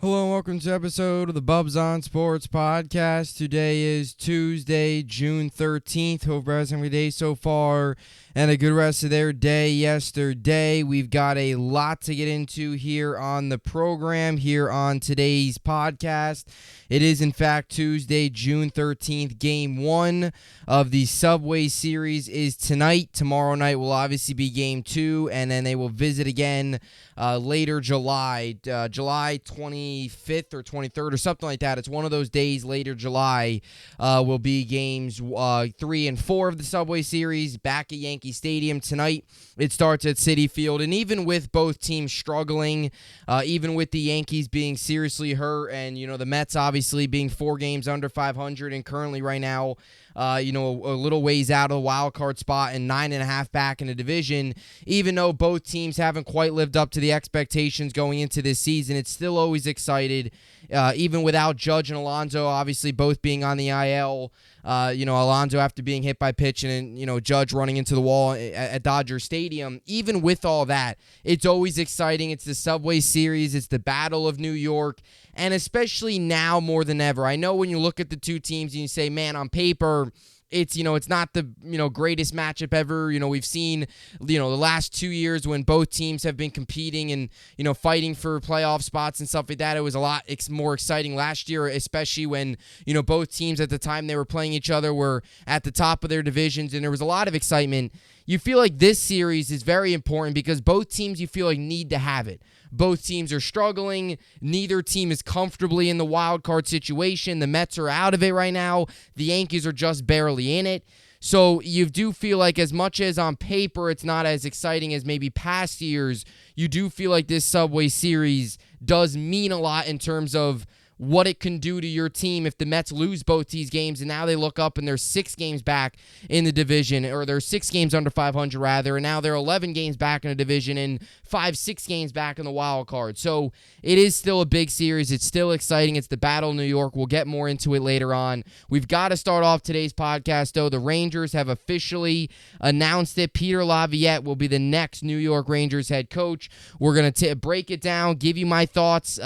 Hello and welcome to episode of the Bubbs on Sports podcast. Today is Tuesday, June 13th. Hope everyone's having a good day so far and a good rest of their day yesterday. We've got a lot to get into here on the program, here on today's podcast. It is, in fact, Tuesday, June 13th. Game 1 of the Subway Series is tonight. Tomorrow night will obviously be Game 2, and then they will visit again later July 25th or 23rd or something like that. It's one of those days later July will be games 3 and 4 of the Subway Series back at Yankee Stadium tonight. It starts at Citi Field, and even with both teams struggling, even with the Yankees being seriously hurt and, the Mets obviously being 4 games under 500 and currently right now, a little ways out of the wild card spot and 9.5 back in the division, even though both teams haven't quite lived up to the expectations going into this season, it's still always excited, even without Judge and Alonso, obviously both being on the IL. Alonso after being hit by pitch and, Judge running into the wall at Dodger Stadium. Even with all that, it's always exciting. It's the Subway Series. It's the Battle of New York. And especially now more than ever. I know when you look at the two teams and you say, man, on paper, it's not the greatest matchup ever. We've seen the last 2 years when both teams have been competing and fighting for playoff spots and stuff like that. It was a lot more exciting last year, especially when both teams at the time they were playing each other were at the top of their divisions, and there was a lot of excitement. You feel like this series is very important because both teams you feel like need to have it. Both teams are struggling. Neither team is comfortably in the wild card situation. The Mets are out of it right now. The Yankees are just barely in it. So you do feel like as much as on paper it's not as exciting as maybe past years, you do feel like this Subway Series does mean a lot in terms of what it can do to your team if the Mets lose both these games and now they look up and they're 6 games back in the division, or they're 6 games under 500 rather, and now they're 11 games back in the division and 5-6 games back in the wild card. So it is still a big series. It's still exciting. It's the Battle of New York. We'll get more into it later on. We've got to start off today's podcast, though. The Rangers have officially announced it. Peter Laviolette will be the next New York Rangers head coach. We're going to break it down, give you my thoughts.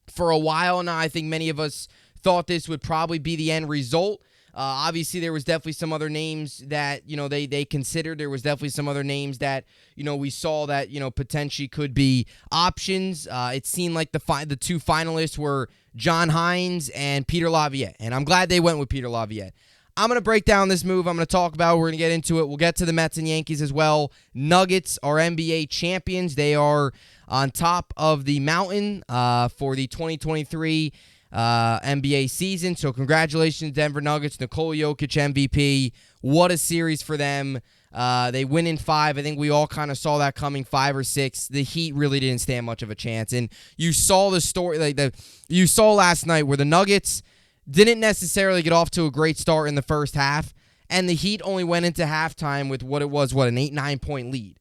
For a while now, I think many of us thought this would probably be the end result. Obviously, there was definitely some other names that, they considered. There was definitely some other names that, we saw that, potentially could be options. It seemed like the two finalists were John Hines and Peter Laviolette, and I'm glad they went with Peter Laviolette. I'm going to break down this move. I'm going to talk about it. We're going to get into it. We'll get to the Mets and Yankees as well. Nuggets are NBA champions. They are on top of the mountain for the 2023 NBA season. So congratulations, Denver Nuggets. Nikola Jokic MVP. What a series for them. They win in 5. I think we all kind of saw that coming, 5 or 6. The Heat really didn't stand much of a chance. And you saw the story, you saw last night where the Nuggets didn't necessarily get off to a great start in the first half, and the Heat only went into halftime with an 8-9 point lead.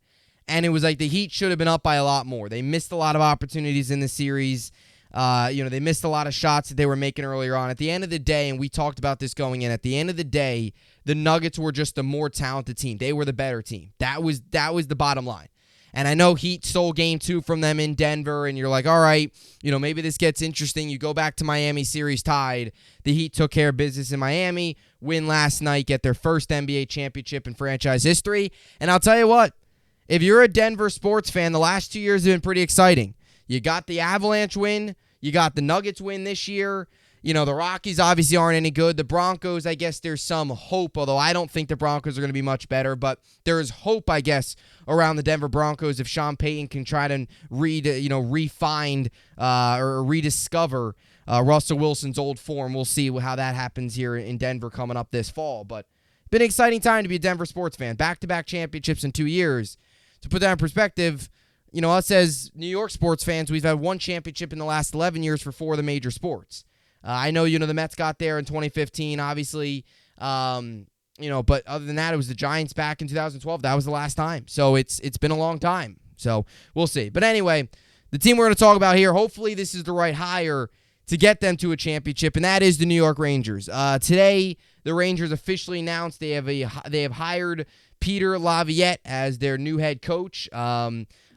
And it was like the Heat should have been up by a lot more. They missed a lot of opportunities in the series. They missed a lot of shots that they were making earlier on. At the end of the day, and we talked about this going in, at the end of the day, the Nuggets were just the more talented team. They were the better team. That was the bottom line. And I know Heat stole game 2 from them in Denver, and you're like, all right, maybe this gets interesting. You go back to Miami series tied. The Heat took care of business in Miami, win last night, get their first NBA championship in franchise history. And I'll tell you what, if you're a Denver sports fan, the last 2 years have been pretty exciting. You got the Avalanche win. You got the Nuggets win this year. The Rockies obviously aren't any good. The Broncos, I guess there's some hope, although I don't think the Broncos are going to be much better. But there is hope, I guess, around the Denver Broncos if Sean Payton can try to re-find or rediscover Russell Wilson's old form. We'll see how that happens here in Denver coming up this fall. But it's been an exciting time to be a Denver sports fan. Back-to-back championships in 2 years. To put that in perspective, us as New York sports fans, we've had 1 championship in the last 11 years for 4 of the major sports. I know, the Mets got there in 2015, obviously, but other than that, it was the Giants back in 2012. That was the last time. So it's been a long time. So we'll see. But anyway, the team we're going to talk about here, hopefully this is the right hire to get them to a championship, and that is the New York Rangers. Today, the Rangers officially announced they have hired Peter Laviolette as their new head coach.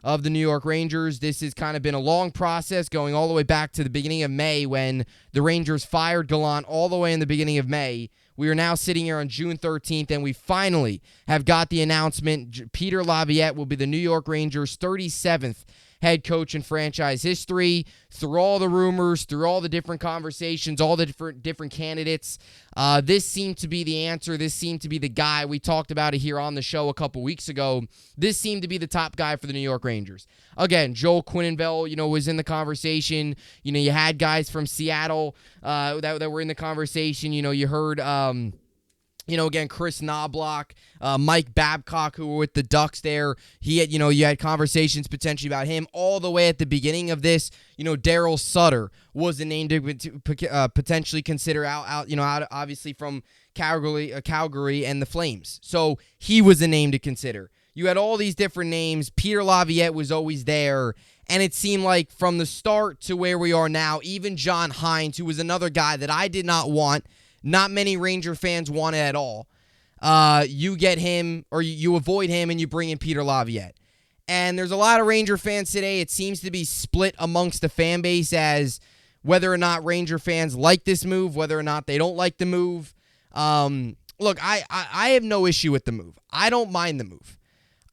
of the New York Rangers. This has kind of been a long process going all the way back to the beginning of May when the Rangers fired Gallant all the way in the beginning of May. We are now sitting here on June 13th, and we finally have got the announcement. Peter Laviolette will be the New York Rangers' 37th head coach in franchise history. Through all the rumors, through all the different conversations, all the different candidates, this seemed to be the answer. This seemed to be the guy. We talked about it here on the show a couple weeks ago. This seemed to be the top guy for the New York Rangers. Again, Joel Quenneville, was in the conversation. You had guys from Seattle that were in the conversation. You heard again, Chris Knobloch, Mike Babcock, who were with the Ducks there. He had, you had conversations potentially about him all the way at the beginning of this. Daryl Sutter was the name to potentially consider out, obviously from Calgary and the Flames. So he was a name to consider. You had all these different names. Peter Laviolette was always there. And it seemed like from the start to where we are now, even John Hines, who was another guy that I did not want, not many Ranger fans want it at all. You get him, or you avoid him, and you bring in Peter Laviolette. And there's a lot of Ranger fans today. It seems to be split amongst the fan base as whether or not Ranger fans like this move, whether or not they don't like the move. Look, I have no issue with the move. I don't mind the move.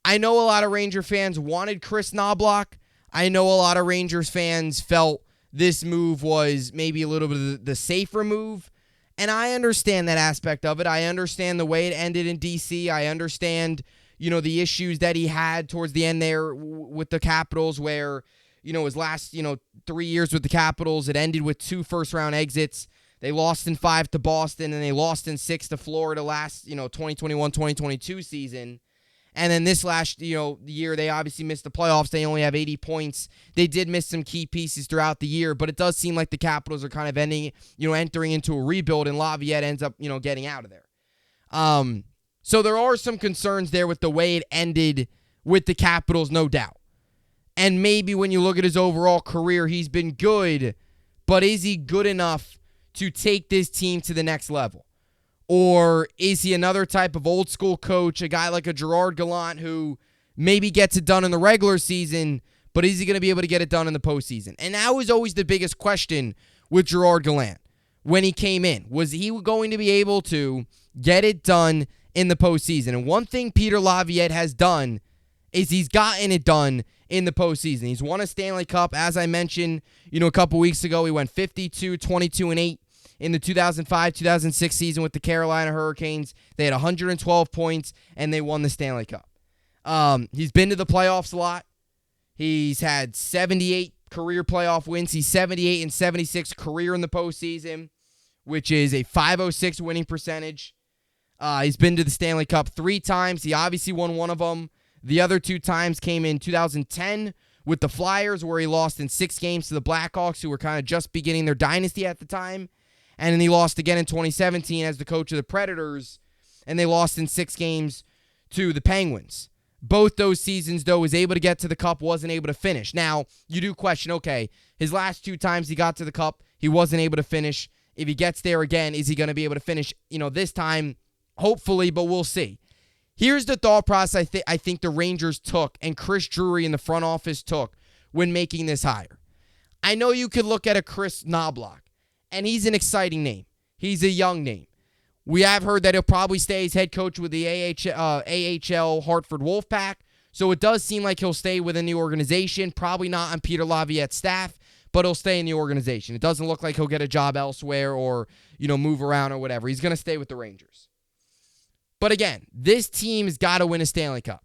I know a lot of Ranger fans wanted Chris Knobloch. I know a lot of Rangers fans felt this move was maybe a little bit of the safer move. And I understand that aspect of it. I understand the way it ended in D.C. I understand, the issues that he had towards the end there with the Capitals where, his last, 3 years with the Capitals, it ended with 2 first-round exits. They lost in 5 to Boston, and they lost in 6 to Florida last, 2021-2022 season. And then this last, year, they obviously missed the playoffs. They only have 80 points. They did miss some key pieces throughout the year, but it does seem like the Capitals are kind of entering into a rebuild, and Laviolette ends up, getting out of there. So there are some concerns there with the way it ended with the Capitals, no doubt. And maybe when you look at his overall career, he's been good, but is he good enough to take this team to the next level? Or is he another type of old school coach, a guy like a Gerard Gallant who maybe gets it done in the regular season, but is he going to be able to get it done in the postseason? And that was always the biggest question with Gerard Gallant when he came in. Was he going to be able to get it done in the postseason? And one thing Peter Laviolette has done is he's gotten it done in the postseason. He's won a Stanley Cup. As I mentioned, a couple weeks ago, he went 52, 22, and 8. In the 2005-2006 season with the Carolina Hurricanes. They had 112 points, and they won the Stanley Cup. He's been to the playoffs a lot. He's had 78 career playoff wins. He's 78 and 76 career in the postseason, which is a .506 winning percentage. He's been to the Stanley Cup 3 times. He obviously won one of them. The other 2 times came in 2010 with the Flyers, where he lost in 6 games to the Blackhawks, who were kind of just beginning their dynasty at the time. And then he lost again in 2017 as the coach of the Predators, and they lost in 6 games to the Penguins. Both those seasons, though, was able to get to the Cup, wasn't able to finish. Now, you do question, okay, his last 2 times he got to the Cup, he wasn't able to finish. If he gets there again, is he going to be able to finish, this time? Hopefully, but we'll see. Here's the thought process I think the Rangers took and Chris Drury in the front office took when making this hire. I know you could look at a Chris Knobloch, and he's an exciting name. He's a young name. We have heard that he'll probably stay as head coach with the AHL Hartford Wolfpack, so it does seem like he'll stay within the organization, probably not on Peter Laviolette's staff, but he'll stay in the organization. It doesn't look like he'll get a job elsewhere or, move around or whatever. He's going to stay with the Rangers. But again, this team has got to win a Stanley Cup.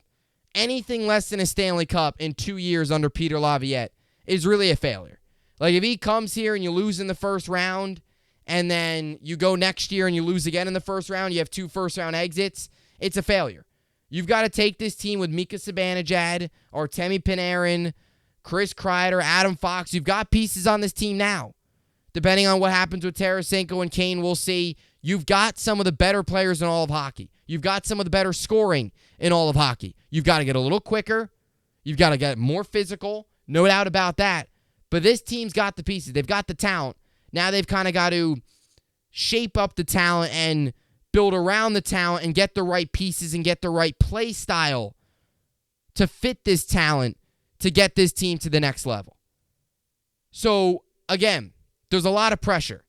Anything less than a Stanley Cup in 2 years under Peter Laviolette is really a failure. Like, if he comes here and you lose in the first round, and then you go next year and you lose again in the first round, you have 2 first-round exits, it's a failure. You've got to take this team with Mika Zibanejad, Artemi Panarin, Chris Kreider, Adam Fox. You've got pieces on this team now. Depending on what happens with Tarasenko and Kane, we'll see. You've got some of the better players in all of hockey. You've got some of the better scoring in all of hockey. You've got to get a little quicker. You've got to get more physical. No doubt about that. But this team's got the pieces. They've got the talent. Now they've kind of got to shape up the talent and build around the talent and get the right pieces and get the right play style to fit this talent to get this team to the next level. So, again, there's a lot of pressure.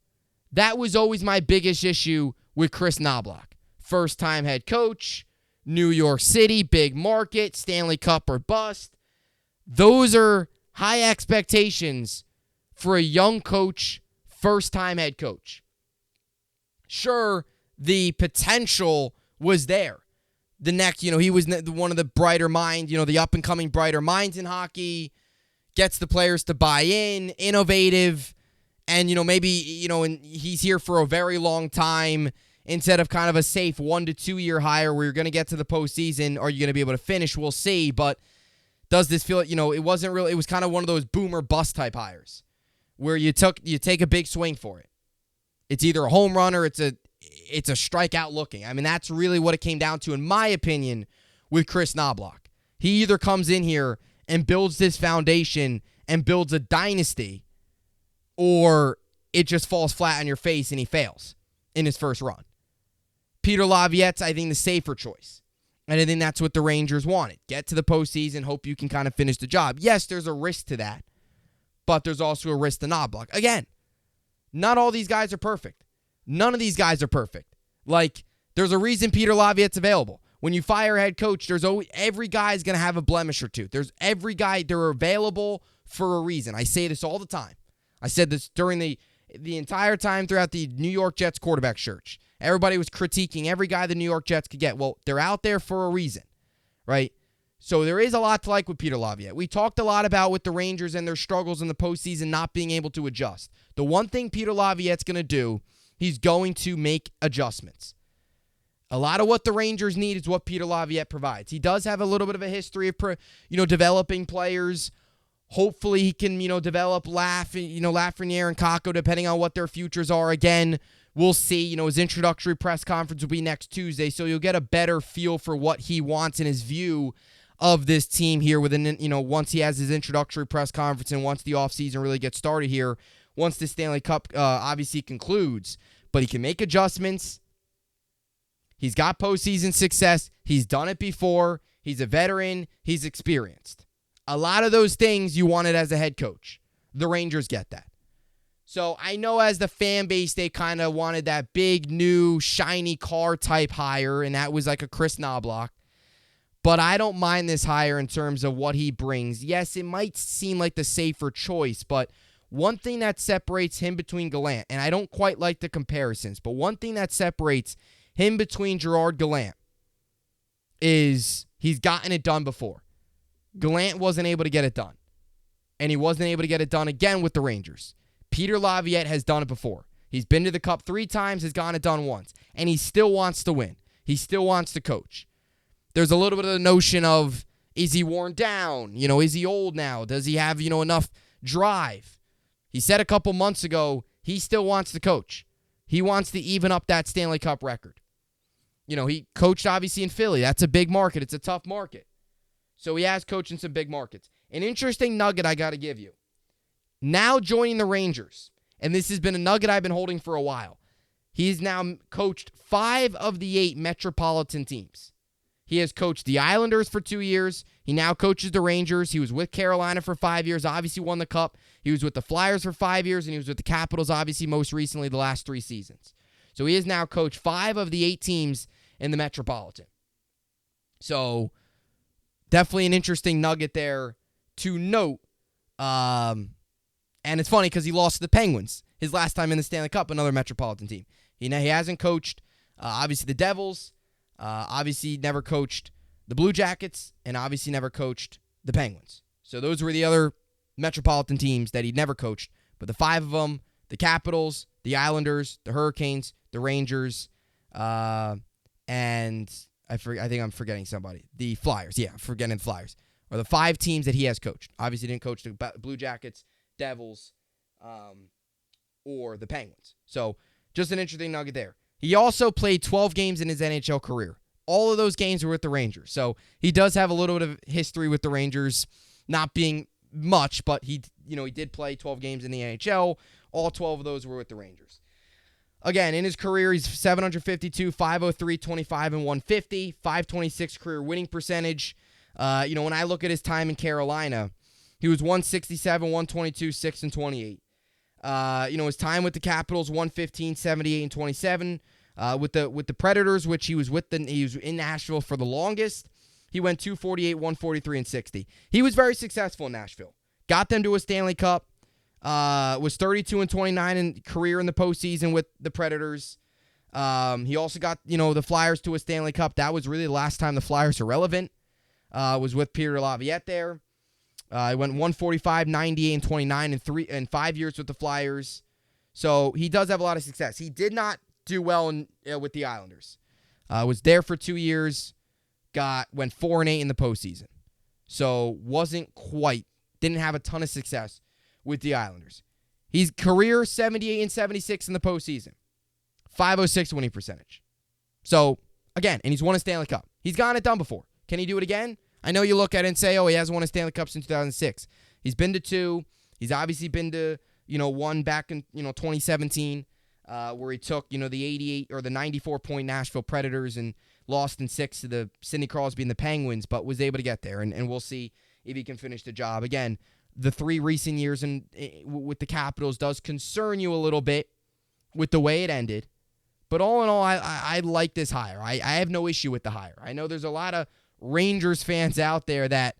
That was always my biggest issue with Chris Knobloch. First-time head coach, New York City, big market, Stanley Cup or bust. Those are high expectations for a young coach, first-time head coach. Sure, the potential was there. The next, he was one of the brighter minds, the up-and-coming brighter minds in hockey, gets the players to buy in, innovative, and, maybe, and he's here for a very long time instead of kind of a safe 1 to 2 year hire where you're going to get to the postseason. Are you going to be able to finish? We'll see, but does this feel, it wasn't really, it was kind of one of those boom or bust type hires where you take a big swing for it. It's either a home run or it's a strikeout looking. I mean, that's really what it came down to, in my opinion, with Chris Knobloch. He either comes in here and builds this foundation and builds a dynasty, or it just falls flat on your face and he fails in his first run. Peter Laviolette's, I think, the safer choice. And I think that's what the Rangers wanted. Get to the postseason, hope you can kind of finish the job. Yes, there's a risk to that, but there's also a risk to Knobloch. Again, not all these guys are perfect. None of these guys are perfect. Like, there's a reason Peter Laviolette's available. When you fire a head coach, there's always, every guy is going to have a blemish or two. There's every guy, they're available for a reason. I say this all the time. I said this during the entire time throughout the New York Jets quarterback search. Everybody was critiquing every guy the New York Jets could get. Well, they're out there for a reason, right? So there is a lot to like with Peter Laviolette. We talked a lot about with the Rangers and their struggles in the postseason not being able to adjust. The one thing Peter Laviolette's going to do, he's going to make adjustments. A lot of what the Rangers need is what Peter Laviolette provides. He does have a little bit of a history of, developing players. Hopefully he can, develop Lafreniere and Kakko, depending on what their futures are. Again, we'll see. His introductory press conference will be next Tuesday, so you'll get a better feel for what he wants in his view of this team here once he has his introductory press conference and once the offseason really gets started here, once the Stanley Cup obviously concludes. But he can make adjustments. He's got postseason success. He's done it before. He's a veteran. He's experienced. A lot of those things you wanted as a head coach. The Rangers get that. So I know as the fan base, they kind of wanted that big, new, shiny car type hire, and that was like a Chris Knobloch. But I don't mind this hire in terms of what he brings. Yes, it might seem like the safer choice, but one thing that separates him between Gallant, and I don't quite like the comparisons, but one thing that separates him between Gerard Gallant is he's gotten it done before. Gallant wasn't able to get it done. And he wasn't able to get it done again with the Rangers. Peter Laviolette has done it before. He's been to the Cup 3 times, has gotten it done once. And he still wants to win. He still wants to coach. There's a little bit of the notion of, is he worn down? Is he old now? Does he have, enough drive? He said a couple months ago, he still wants to coach. He wants to even up that Stanley Cup record. He coached obviously in Philly. That's a big market. It's a tough market. So he has coached in some big markets. An interesting nugget I got to give you. Now joining the Rangers, and this has been a nugget I've been holding for a while. He's now coached 5 of the 8 metropolitan teams. He has coached the Islanders for 2 years. He now coaches the Rangers. He was with Carolina for 5 years, obviously won the Cup. He was with the Flyers for 5 years, and he was with the Capitals, obviously, most recently the last 3 seasons. So he has now coached 5 of the 8 teams in the Metropolitan. So definitely an interesting nugget there to note. And it's funny because he lost to the Penguins his last time in the Stanley Cup, another Metropolitan team. He hasn't coached, obviously, the Devils. Obviously never coached the Blue Jackets, and obviously never coached the Penguins. So those were the other Metropolitan teams that he'd never coached. But the 5 of them, the Capitals, the Islanders, the Hurricanes, the Rangers, and I think I'm forgetting somebody. The Flyers. Yeah, I'm forgetting the Flyers. Are the 5 teams that he has coached. Obviously didn't coach the Blue Jackets, Devils, or the Penguins. So just an interesting nugget there. He also played 12 games in his NHL career. All of those games were with the Rangers. So he does have a little bit of history with the Rangers, not being much, but he did play 12 games in the NHL. All 12 of those were with the Rangers. Again, in his career, he's 752, 503, 25, and 150, 526 career winning percentage. When I look at his time in Carolina, He was 167, 122, 6 and 28. His time with the Capitals, 115, 78 and 27. With the Predators, which he was in Nashville for the longest, he went 248, 143 and 60. He was very successful in Nashville. Got them to a Stanley Cup. Was 32 and 29 in career in the postseason with the Predators. He also got, the Flyers to a Stanley Cup. That was really the last time the Flyers are relevant. Was with Peter Laviolette there. He went 145, 98 and 29 in 5 years with the Flyers. So he does have a lot of success. He did not do well with the Islanders. Was there for 2 years. Went 4 and 8 in the postseason. So didn't have a ton of success with the Islanders. He's career 78 and 76 in the postseason. 506 winning percentage. So, again, and he's won a Stanley Cup. He's gotten it done before. Can he do it again? I know you look at it and say, he hasn't won a Stanley Cup since 2006. He's been to 2. He's obviously been to, 1 back in, 2017, where he took, the 88 or the 94-point Nashville Predators and lost in 6 to the Sidney Crosby and the Penguins, but was able to get there, and we'll see if he can finish the job. Again, the 3 recent years with the Capitals does concern you a little bit with the way it ended. But all in all, I like this hire. I have no issue with the hire. I know there's a lot of Rangers fans out there that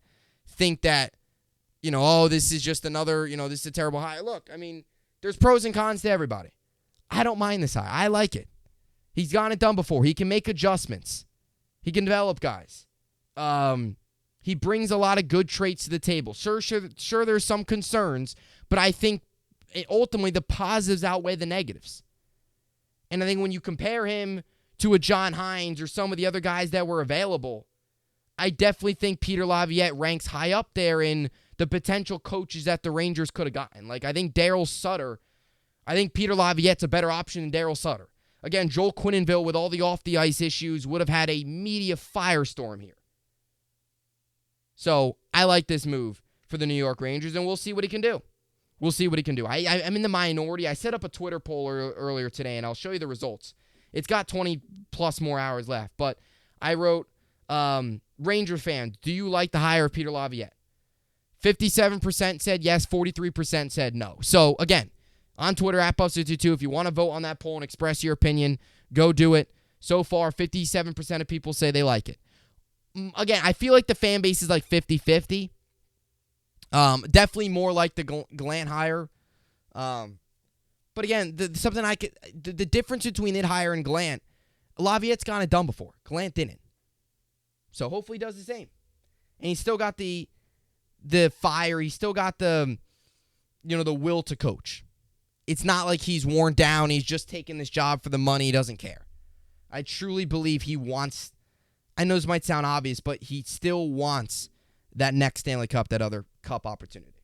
think that, this is just another, this is a terrible hire. Look, there's pros and cons to everybody. I don't mind this hire. I like it. He's gotten it done before. He can make adjustments. He can develop guys. He brings a lot of good traits to the table. Sure, there's some concerns, but I think ultimately the positives outweigh the negatives. And I think when you compare him to a John Hines or some of the other guys that were available, I definitely think Peter Laviolette ranks high up there in the potential coaches that the Rangers could have gotten. I think Peter Laviolette's a better option than Daryl Sutter. Again, Joel Quenneville, with all the off-the-ice issues, would have had a media firestorm here. So I like this move for the New York Rangers, and we'll see what he can do. I'm in the minority. I set up a Twitter poll earlier today, and I'll show you the results. It's got 20-plus more hours left, but I wrote, Ranger fans, do you like the hire of Peter Laviolette? 57% said yes, 43% said no. So, again, on Twitter, @Bubbs52, if you want to vote on that poll and express your opinion, go do it. So far, 57% of people say they like it. Again, I feel like the fan base is like 50-50. Definitely more like the Gallant hire. But again, the difference between it hire and Gallant, Laviolette's gotten it done before. Gallant didn't. So hopefully he does the same. And he's still got the fire. He's still got the will to coach. It's not like he's worn down. He's just taking this job for the money. He doesn't care. I truly believe he wants, I know this might sound obvious, but he still wants that next Stanley Cup, that other cup opportunity.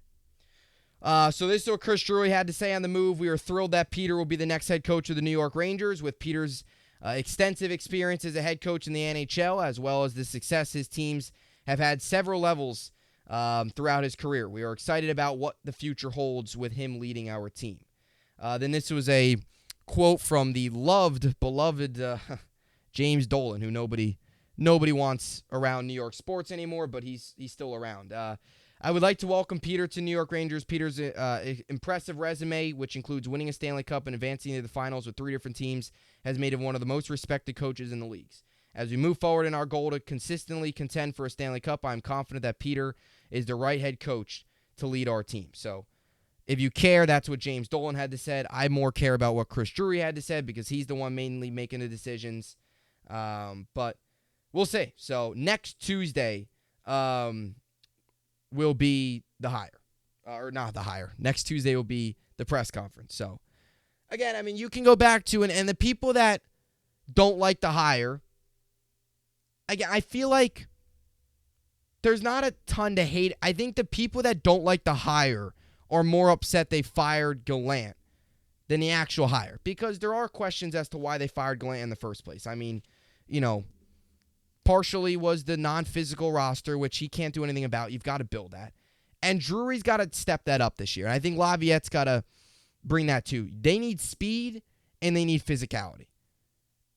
So this is what Chris Drury had to say on the move. We are thrilled that Peter will be the next head coach of the New York Rangers. With Peter's extensive experience as a head coach in the NHL, as well as the success his teams have had several levels throughout his career. We are excited about what the future holds with him leading our team. Then this was a quote from the beloved James Dolan, who nobody wants around New York sports anymore, but he's still around. I would like to welcome Peter to New York Rangers. Peter's impressive resume, which includes winning a Stanley Cup and advancing to the finals with 3 different teams, has made him one of the most respected coaches in the leagues. As we move forward in our goal to consistently contend for a Stanley Cup, I'm confident that Peter is the right head coach to lead our team. So if you care, that's what James Dolan had to say. I more care about what Chris Drury had to say because he's the one mainly making the decisions. But we'll see. So next Tuesday will be the hire. Or not the hire. Next Tuesday will be the press conference. So, again, you can go back to, and the people that don't like the hire, again, I feel like there's not a ton to hate. I think the people that don't like the hire are more upset they fired Gallant than the actual hire. Because there are questions as to why they fired Gallant in the first place. Partially was the non-physical roster, which he can't do anything about. You've got to build that. And Drury's got to step that up this year. And I think Laviolette's got to bring that too. They need speed and they need physicality.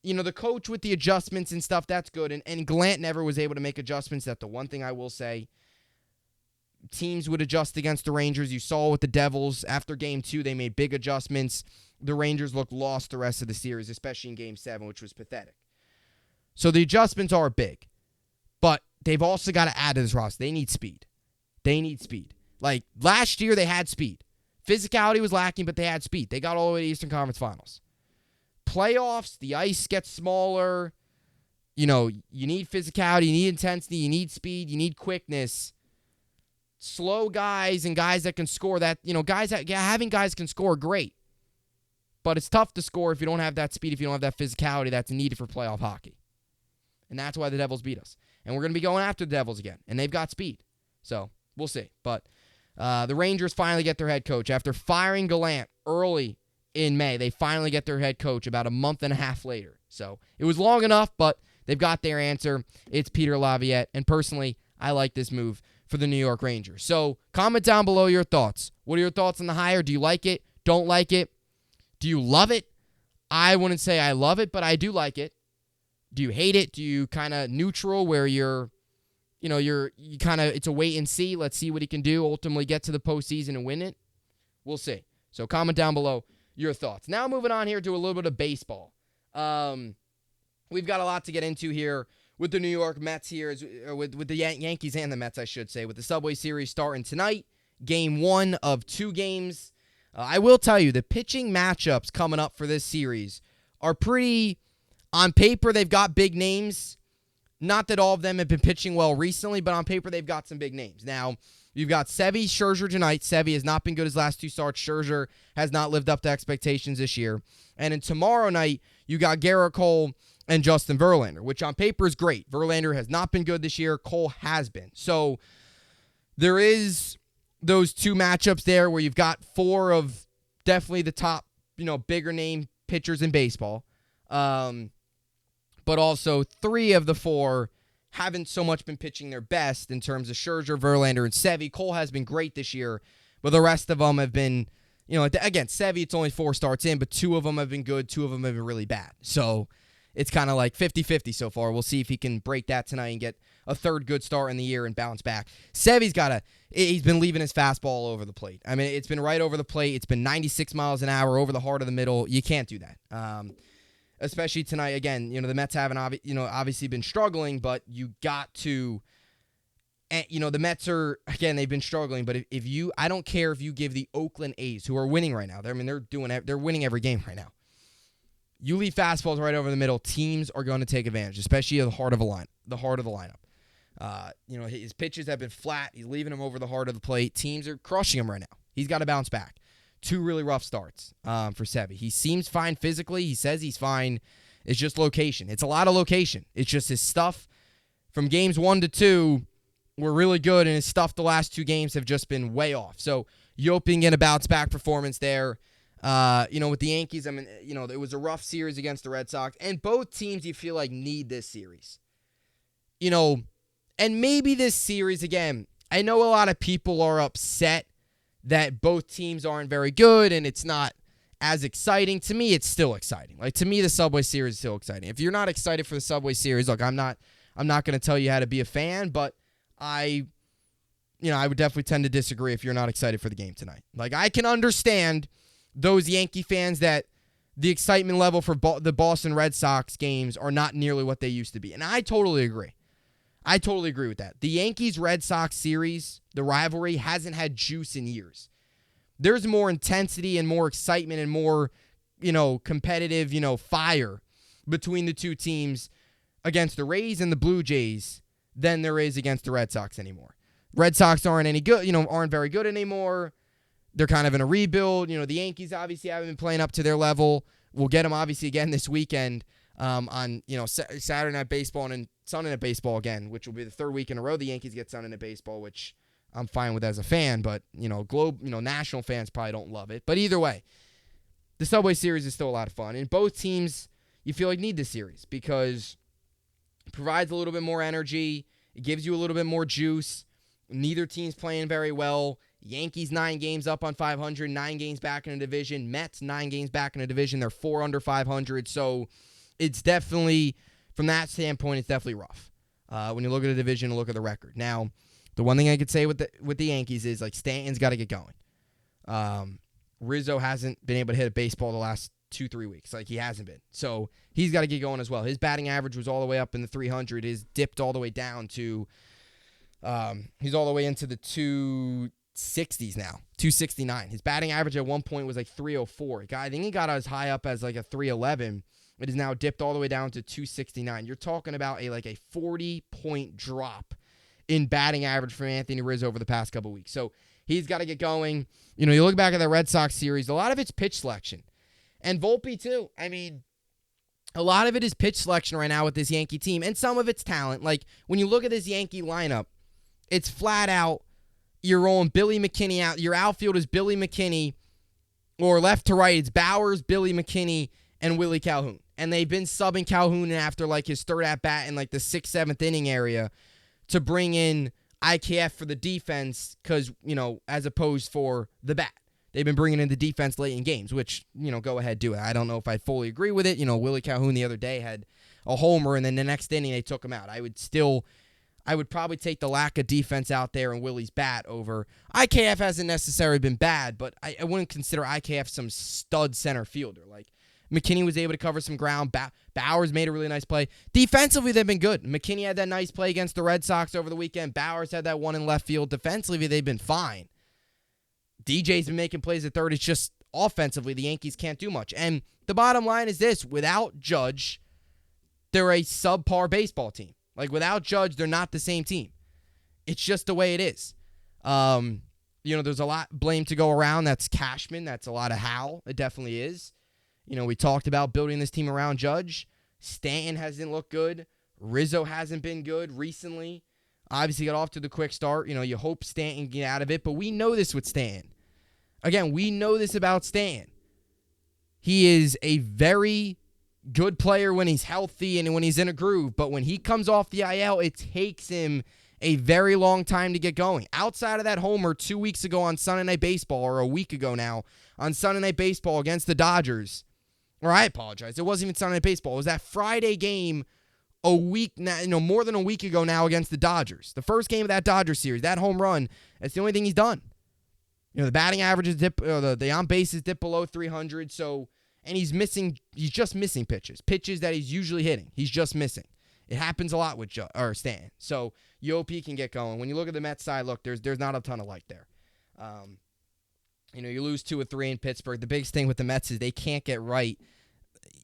The coach with the adjustments and stuff, that's good. And Gallant never was able to make adjustments. That's the one thing I will say. teams would adjust against the Rangers. You saw with the Devils after Game 2, they made big adjustments. The Rangers looked lost the rest of the series, especially in Game 7, which was pathetic. So the adjustments are big, but they've also got to add to this roster. They need speed. Like, last year, they had speed. Physicality was lacking, but they had speed. They got all the way to Eastern Conference Finals. Playoffs, the ice gets smaller. You need physicality, you need intensity, you need speed, you need quickness. Slow guys and guys that can score having guys can score, great. But it's tough to score if you don't have that speed, if you don't have that physicality that's needed for playoff hockey. And that's why the Devils beat us. And we're going to be going after the Devils again. And they've got speed. So, we'll see. But the Rangers finally get their head coach. After firing Gallant early in May, they finally get their head coach about a month and a half later. So, it was long enough, but they've got their answer. It's Peter Laviolette. And personally, I like this move for the New York Rangers. So, comment down below your thoughts. What are your thoughts on the hire? Do you like it? Don't like it? Do you love it? I wouldn't say I love it, but I do like it. Do you hate it? Do you kind of neutral where you kind of, it's a wait and see. Let's see what he can do. Ultimately get to the postseason and win it. We'll see. So comment down below your thoughts. Now moving on here to a little bit of baseball. We've got a lot to get into here with the New York Mets here, with the Yankees and the Mets, I should say, with the Subway Series starting tonight. Game 1 of 2 games. I will tell you, the pitching matchups coming up for this series are pretty, on paper, they've got big names. Not that all of them have been pitching well recently, but on paper, they've got some big names. Now, you've got Sevy, Scherzer tonight. Sevy has not been good his last 2 starts. Scherzer has not lived up to expectations this year. And then tomorrow night, you got Garrett Cole and Justin Verlander, which on paper is great. Verlander has not been good this year. Cole has been. So there is those 2 matchups there where you've got 4 of definitely the top, bigger name pitchers in baseball. But also 3 of the 4 haven't so much been pitching their best in terms of Scherzer, Verlander, and Sevy. Cole has been great this year, but the rest of them have been, again, Sevy, it's only 4 starts in, but 2 of them have been good, 2 of them have been really bad. So it's kind of like 50-50 so far. We'll see if he can break that tonight and get a 3rd good start in the year and bounce back. Sevy's he's been leaving his fastball all over the plate. I mean, it's been right over the plate. It's been 96 miles an hour over the heart of the middle. You can't do that. Especially tonight, again, the Mets haven't, obviously been struggling, but you got to, the Mets are, again, they've been struggling, but I don't care if you give the Oakland A's, who are winning right now, they're winning every game right now. You leave fastballs right over the middle, teams are going to take advantage, especially at the heart of the lineup. His pitches have been flat. He's leaving them over the heart of the plate. Teams are crushing him right now. He's got to bounce back. 2 really rough starts for Sevy. He seems fine physically. He says he's fine. It's just location. It's a lot of location. It's just his stuff from games 1 to 2 were really good, and his stuff the last 2 games have just been way off. So you hoping in a bounce back performance there. With the Yankees, it was a rough series against the Red Sox, and both teams you feel like need this series. And maybe this series, again, I know a lot of people are upset that both teams aren't very good and it's not as exciting. To me, it's still exciting. Like, to me, the Subway Series is still exciting. If you're not excited for the Subway Series, look, I'm not going to tell you how to be a fan, but I would definitely tend to disagree if you're not excited for the game tonight. Like, I can understand those Yankee fans that the excitement level for the Boston Red Sox games are not nearly what they used to be. And I totally agree. I totally agree with that. The Yankees-Red Sox series, the rivalry, hasn't had juice in years. There's more intensity and more excitement and more, competitive, fire between the 2 teams against the Rays and the Blue Jays than there is against the Red Sox anymore. Red Sox aren't any good, aren't very good anymore. They're kind of in a rebuild. The Yankees obviously haven't been playing up to their level. We'll get them obviously again this weekend on Saturday Night Baseball and Sunday Night Baseball again, which will be the 3rd week in a row the Yankees get Sunday Night Baseball, which I'm fine with as a fan, but national fans probably don't love it. But either way, the Subway Series is still a lot of fun, and both teams you feel like need this series because it provides a little bit more energy, it gives you a little bit more juice. Neither team's playing very well. Yankees 9 games up on 500, 9 games back in the division. Mets 9 games back in the division. They're 4 under 500. So it's definitely, from that standpoint, it's definitely rough. When you look at the division and look at the record. Now, The one thing I could say with the Yankees is, like, Stanton's got to get going. Rizzo hasn't been able to hit a baseball the last 2-3 weeks. Like, he hasn't been. So he's got to get going as well. His batting average was all the way up in the 300. He's dipped all the way down to he's all the way into the 260s now, 269. His batting average at one point was like 304. I think he got as high up as like a 311. It is now dipped all the way down to 269. You're talking about a 40-point drop in batting average from Anthony Rizzo over the past couple weeks. So he's got to get going. You look back at the Red Sox series, a lot of it's pitch selection. And Volpe, too. I mean, a lot of it is pitch selection right now with this Yankee team, and some of it's talent. Like, when you look at this Yankee lineup, it's flat out, you're rolling Billy McKinney out. Your outfield is Billy McKinney, or left to right, it's Bowers, Billy McKinney, and Willie Calhoun. And they've been subbing Calhoun after, like, his third at-bat in, like, the 6th, 7th inning area to bring in IKF for the defense because, as opposed for the bat. They've been bringing in the defense late in games, which, go ahead, do it. I don't know if I fully agree with it. Willie Calhoun the other day had a homer, and then the next inning they took him out. I would probably take the lack of defense out there and Willie's bat over. IKF hasn't necessarily been bad, but I wouldn't consider IKF some stud center fielder. Like, McKinney was able to cover some ground. Bowers made a really nice play. Defensively, they've been good. McKinney had that nice play against the Red Sox over the weekend. Bowers had that one in left field. Defensively, they've been fine. DJ's been making plays at third. It's just offensively, the Yankees can't do much. And the bottom line is this. Without Judge, they're a subpar baseball team. Like, without Judge, they're not the same team. It's just the way it is. There's a lot blame to go around. That's Cashman. That's a lot of Hal. It definitely is. We talked about building this team around Judge. Stanton hasn't looked good. Rizzo hasn't been good recently. Obviously got off to the quick start. You hope Stanton can get out of it, but we know this with Stanton. Again, we know this about Stanton. He is a very good player when he's healthy and when he's in a groove, but when he comes off the IL, it takes him a very long time to get going. Outside of that homer 2 weeks ago on Sunday Night Baseball, or a week ago now, on Sunday Night Baseball against the Dodgers, or I apologize, it wasn't even Sunday Night Baseball. It was that Friday game a week now, more than a week ago now against the Dodgers. The first game of that Dodgers series, that home run, that's the only thing he's done. The batting average is the on base is dipped below 300, and he's just missing pitches that he's usually hitting. He's just missing. It happens a lot with Stanton. So you hope he can get going. When you look at the Mets side, look, there's not a ton of light there. You lose 2 or 3 in Pittsburgh. The biggest thing with the Mets is they can't get right.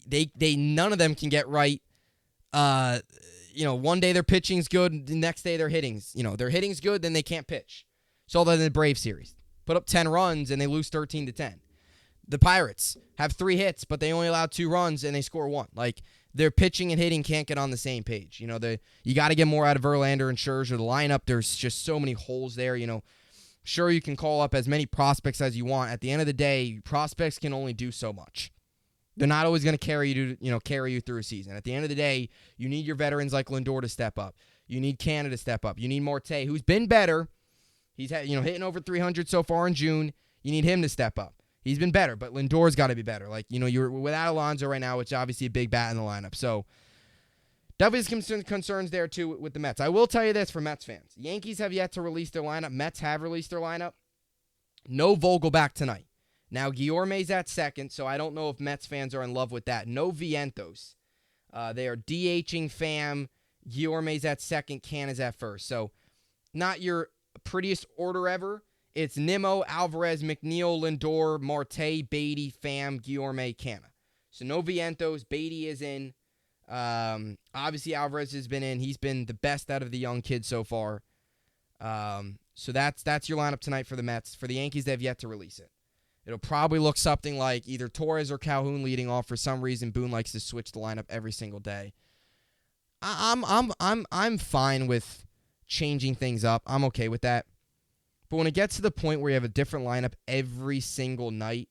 They none of them can get right. One day their pitching's good, the next day their hitting's good, then they can't pitch. So other than the Brave series, put up 10 runs and they lose 13-10. The Pirates have 3 hits, but they only allow 2 runs and they score 1. Like, their pitching and hitting can't get on the same page. You got to get more out of Verlander and Scherzer. The lineup, there's just so many holes there. Sure, you can call up as many prospects as you want. At the end of the day, prospects can only do so much. They're not always going to carry you through a season. At the end of the day, you need your veterans like Lindor to step up. You need Canada to step up. You need Marte, who's been better. He's had, hitting over 300 so far in June. You need him to step up. He's been better, but Lindor's got to be better. Like, you're without Alonso right now, which is obviously a big bat in the lineup. So definitely some concerns there, too, with the Mets. I will tell you this for Mets fans. Yankees have yet to release their lineup. Mets have released their lineup. No Vogelback tonight. Now, Guillorme's at second, so I don't know if Mets fans are in love with that. No Vientos. They are DHing Pham. Guillorme's at second. Canna's at first. So not your prettiest order ever. It's Nimmo, Alvarez, McNeil, Lindor, Marte, Beatty, Pham, Guillorme, Canna. So no Vientos. Beatty is in. Obviously, Alvarez has been in. He's been the best out of the young kids so far. So that's your lineup tonight for the Mets. For the Yankees, they have yet to release it. It'll probably look something like either Torres or Calhoun leading off. For some reason, Boone likes to switch the lineup every single day. I'm fine with changing things up. I'm okay with that. But when it gets to the point where you have a different lineup every single night,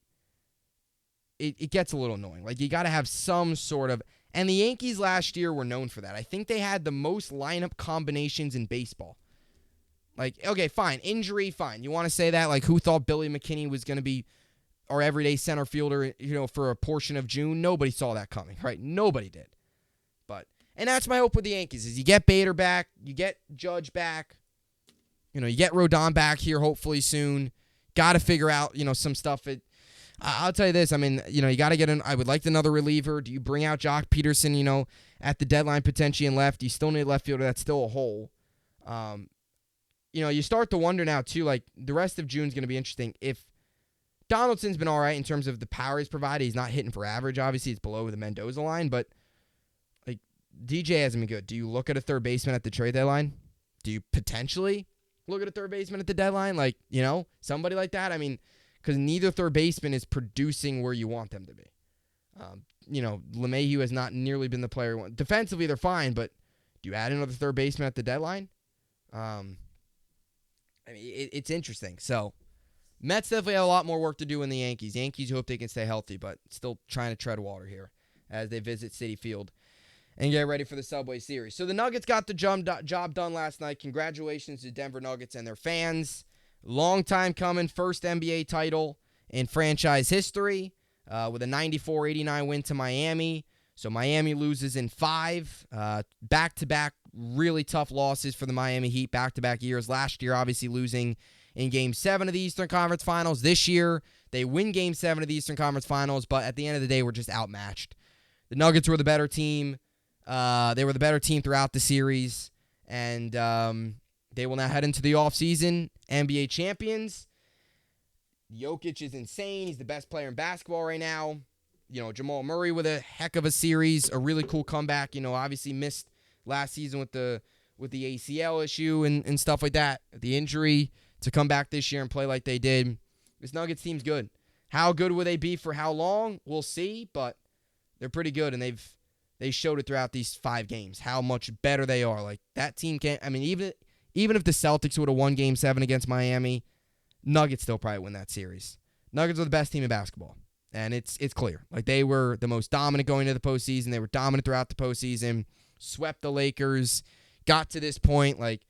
it gets a little annoying. Like, you got to have some sort of... And the Yankees last year were known for that. I think they had the most lineup combinations in baseball. Like, okay, fine. Injury, fine. You want to say that? Like, who thought Billy McKinney was going to be our everyday center fielder, for a portion of June? Nobody saw that coming, right? Nobody did. And that's my hope with the Yankees, is you get Bader back, you get Judge back, You get Rodon back here hopefully soon. Got to figure out, some stuff. I'll tell you this. I mean, you got to get I would like another reliever. Do you bring out Jock Peterson, at the deadline potentially in left? You still need a left fielder. That's still a hole. You start to wonder now, too, like, the rest of June's going to be interesting. If Donaldson's been all right in terms of the power he's provided, he's not hitting for average. Obviously, it's below the Mendoza line, but, like, DJ hasn't been good. Do you look at a third baseman at the trade deadline? Do you potentially look at a third baseman at the deadline? Like, somebody like that? I mean, because neither third baseman is producing where you want them to be. LeMahieu has not nearly been the player you want. Defensively, they're fine, but do you add another third baseman at the deadline? It's interesting. So, Mets definitely have a lot more work to do than the Yankees. Yankees hope they can stay healthy, but still trying to tread water here as they visit Citi Field and get ready for the Subway Series. So the Nuggets got the job done last night. Congratulations to Denver Nuggets and their fans. Long time coming, first NBA title in franchise history with a 94-89 win to Miami. So Miami loses in 5. Back-to-back really tough losses for the Miami Heat, back-to-back years. Last year, obviously losing in Game 7 of the Eastern Conference Finals. This year, they win Game 7 of the Eastern Conference Finals, but at the end of the day, we're just outmatched. The Nuggets were the better team. They were the better team throughout the series, and they will now head into the offseason NBA champions. Jokic is insane. He's the best player in basketball right now. Jamal Murray with a heck of a series, a really cool comeback. Obviously missed last season with the ACL issue and stuff like that, the injury, to come back this year and play like they did. This Nuggets team's good. How good will they be for how long? We'll see, but they're pretty good, and they showed it throughout these 5 games, how much better they are. Like, that team can't, even if the Celtics would have won Game 7 against Miami, Nuggets still probably win that series. Nuggets are the best team in basketball, and it's clear. Like, they were the most dominant going into the postseason. They were dominant throughout the postseason, swept the Lakers, got to this point. Like,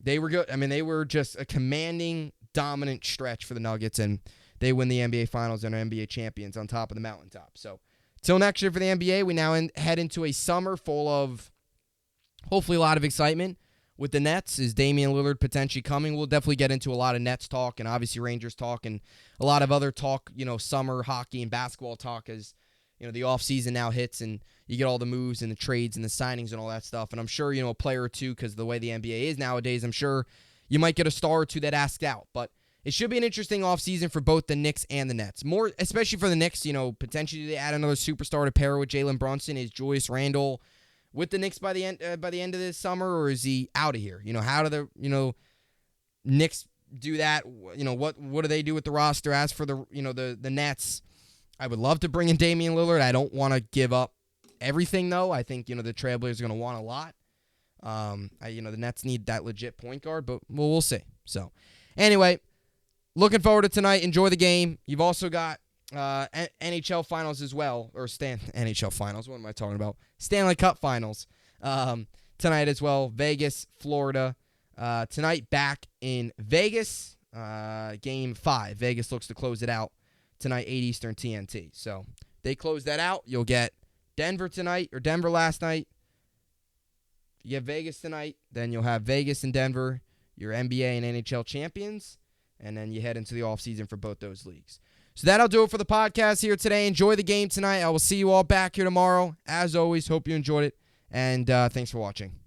they were good. They were just a commanding, dominant stretch for the Nuggets, and they win the NBA Finals and are NBA champions on top of the mountaintop. So, till next year for the NBA, we now head into a summer full of hopefully a lot of excitement with the Nets. Is Damian Lillard potentially coming? We'll definitely get into a lot of Nets talk and obviously Rangers talk and a lot of other talk, summer hockey and basketball talk as, the offseason now hits and you get all the moves and the trades and the signings and all that stuff. And I'm sure, a player or two, because the way the NBA is nowadays, I'm sure you might get a star or two that asked out. But it should be an interesting offseason for both the Knicks and the Nets. More, especially for the Knicks, potentially they add another superstar to pair with Jalen Brunson. Is Julius Randle with the Knicks by the end of this summer, or is he out of here? How do the Knicks do that? What do they do with the roster? As for the Nets, I would love to bring in Damian Lillard. I don't want to give up everything, though. I think the Trailblazers are going to want a lot. The Nets need that legit point guard, but we'll see. So, anyway, looking forward to tonight. Enjoy the game. You've also got NHL Finals as well, or NHL Finals. What am I talking about? Stanley Cup Finals tonight as well. Vegas, Florida. Tonight back in Vegas. Game 5. Vegas looks to close it out tonight, 8 Eastern TNT. So they close that out. You'll get Denver tonight, or Denver last night. You get Vegas tonight. Then you'll have Vegas and Denver, your NBA and NHL champions. And then you head into the offseason for both those leagues. So that'll do it for the podcast here today. Enjoy the game tonight. I will see you all back here tomorrow. As always, hope you enjoyed it. And thanks for watching.